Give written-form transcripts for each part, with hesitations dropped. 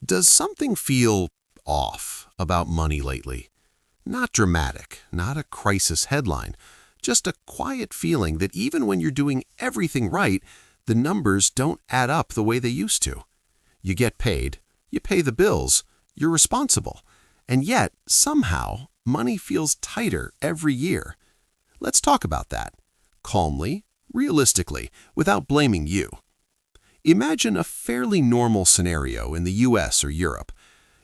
Does something feel off about money lately? Not dramatic, not a crisis headline, just a quiet feeling that even when you're doing everything right, the numbers don't add up the way they used to. You get paid, you pay the bills, you're responsible, and yet, somehow, money feels tighter every year. Let's talk about that, calmly, realistically, without blaming you. Imagine a fairly normal scenario in the US or Europe.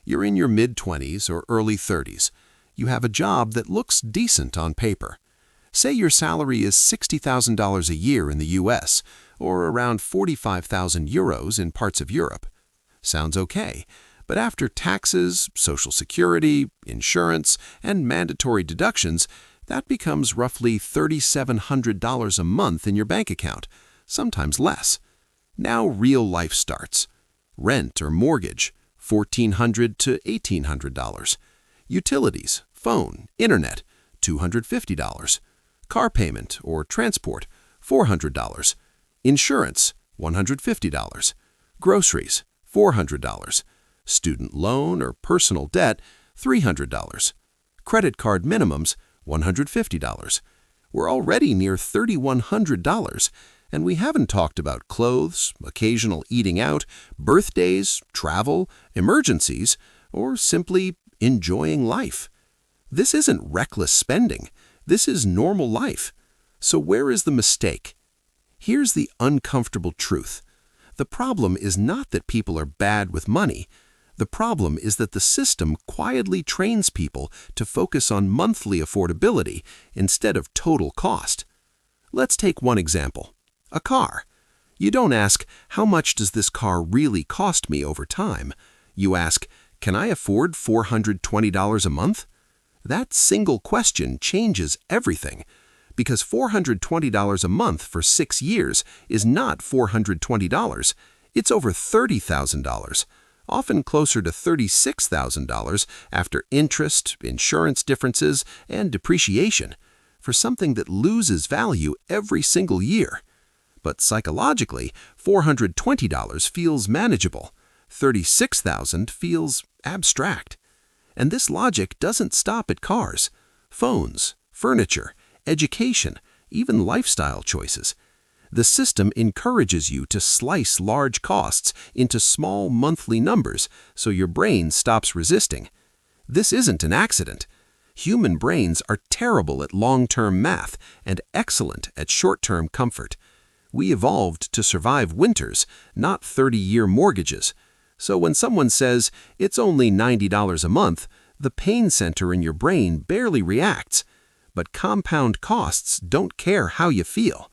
You're in your mid-20s or early 30s. You have a job that looks decent on paper. Say your salary is $60,000 a year in the US, or around 45,000 euros in parts of Europe. Sounds okay, but after taxes, Social Security, insurance, and mandatory deductions, that becomes roughly $3,700 a month in your bank account, sometimes less. Now real life starts. Rent or mortgage, $1,400 to $1,800. Utilities, phone, internet, $250. Car payment or transport, $400. Insurance, $150. Groceries, $400. Student loan or personal debt, $300. Credit card minimums, $150. We're already near $3,100, and we haven't talked about clothes, occasional eating out, birthdays, travel, emergencies, or simply enjoying life. This isn't reckless spending. This is normal life. So where is the mistake? Here's the uncomfortable truth. The problem is not that people are bad with money. The problem is that the system quietly trains people to focus on monthly affordability instead of total cost. Let's take one example. A car. You don't ask, how much does this car really cost me over time? You ask, can I afford $420 a month? That single question changes everything, because $420 a month for 6 years is not $420. It's over $30,000, often closer to $36,000 after interest, insurance differences, and depreciation, for something that loses value every single year. But psychologically, $420 feels manageable. $36,000 feels abstract. And this logic doesn't stop at cars, phones, furniture, education, even lifestyle choices. The system encourages you to slice large costs into small monthly numbers so your brain stops resisting. This isn't an accident. Human brains are terrible at long-term math and excellent at short-term comfort. We evolved to survive winters, not 30-year mortgages. So when someone says, it's only $90 a month, the pain center in your brain barely reacts. But compound costs don't care how you feel.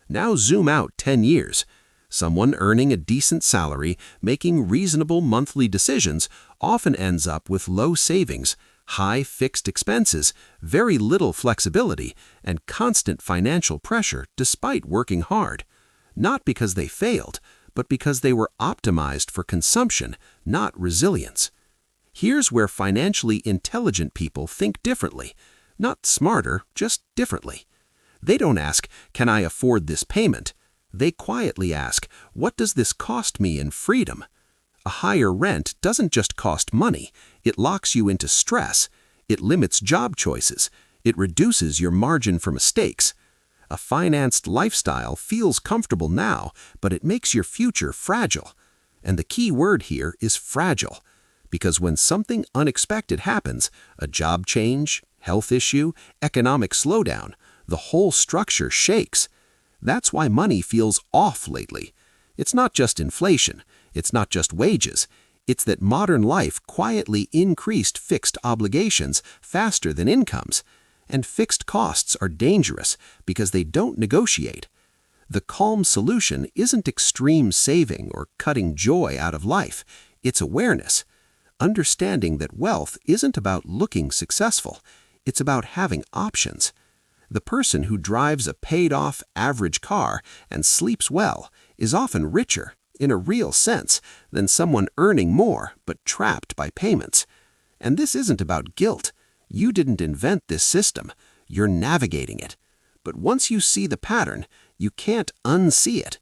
Now zoom out 10 years. Someone earning a decent salary, making reasonable monthly decisions, often ends up with low savings, high fixed expenses, very little flexibility, and constant financial pressure despite working hard. Not because they failed, but because they were optimized for consumption, not resilience. Here's where financially intelligent people think differently. Not smarter, just differently. They don't ask, can I afford this payment? They quietly ask, what does this cost me in freedom? A higher rent doesn't just cost money, it locks you into stress. It limits job choices. It reduces your margin for mistakes. A financed lifestyle feels comfortable now, but it makes your future fragile. And the key word here is fragile, because when something unexpected happens, a job change, health issue, economic slowdown, the whole structure shakes. That's why money feels off lately. It's not just inflation. It's not just wages. It's that modern life quietly increased fixed obligations faster than incomes. And fixed costs are dangerous because they don't negotiate. The calm solution isn't extreme saving or cutting joy out of life. It's awareness. Understanding that wealth isn't about looking successful. It's about having options. The person who drives a paid-off average car and sleeps well is often richer, in a real sense, than someone earning more but trapped by payments. And this isn't about guilt. You didn't invent this system. You're navigating it. But once you see the pattern, you can't unsee it.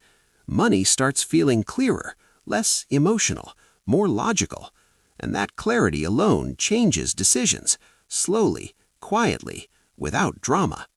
Money starts feeling clearer, less emotional, more logical. And that clarity alone changes decisions, slowly, quietly, without drama.